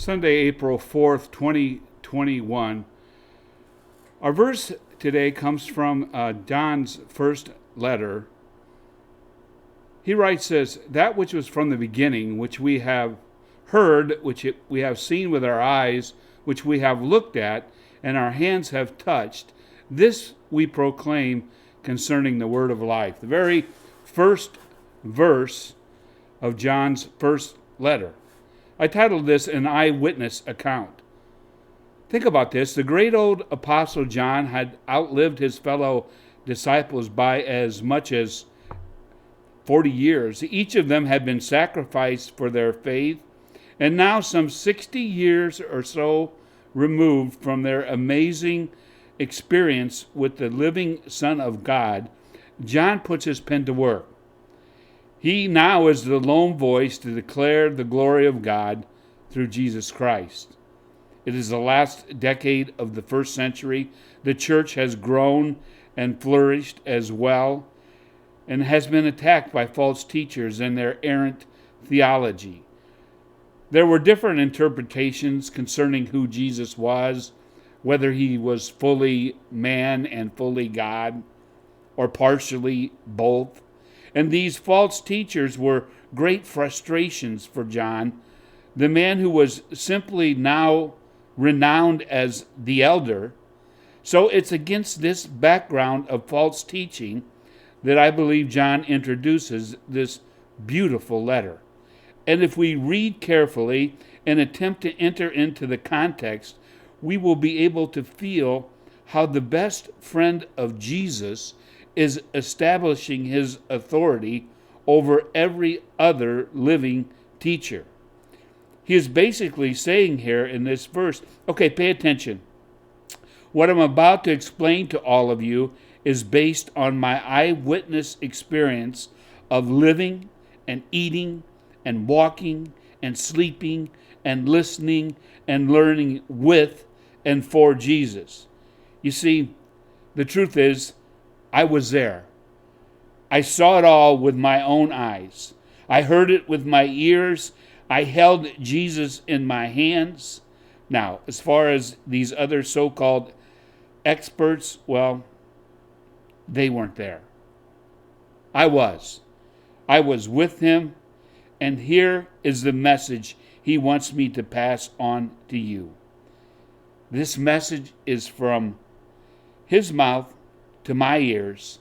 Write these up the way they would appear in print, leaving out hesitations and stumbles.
Sunday, April 4th, 2021. Our verse today comes from John's first letter. He writes this, "That which was from the beginning, which we have heard, we have seen with our eyes, which we have looked at, and our hands have touched, this we proclaim concerning the word of life." The very first verse of John's first letter. I titled this An Eyewitness Account. Think about this. The great old Apostle John had outlived his fellow disciples by as much as 40 years. Each of them had been sacrificed for their faith, and now some 60 years or so removed from their amazing experience with the living Son of God, John puts his pen to work. He now is the lone voice to declare the glory of God through Jesus Christ. It is the last decade of the first century. The church has grown and flourished as well, and has been attacked by false teachers and their errant theology. There were different interpretations concerning who Jesus was, whether he was fully man and fully God, or partially both. And these false teachers were great frustrations for John, the man who was simply now renowned as the elder. So it's against this background of false teaching that I believe John introduces this beautiful letter. And if we read carefully and attempt to enter into the context, we will be able to feel how the best friend of Jesus is establishing his authority over every other living teacher. He is basically saying here in this verse, okay, pay attention. What I'm about to explain to all of you is based on my eyewitness experience of living and eating and walking and sleeping and listening and learning with and for Jesus. You see, the truth is, I was there. I saw it all with my own eyes. I heard it with my ears. I held Jesus in my hands. Now, as far as these other so-called experts, well, they weren't there. I was. I was with him, and here is the message he wants me to pass on to you. This message is from his mouth to my ears,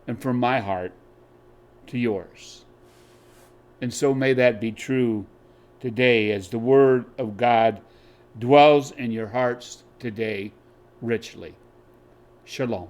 and from my heart to yours. And so may that be true today as the Word of God dwells in your hearts today richly. Shalom.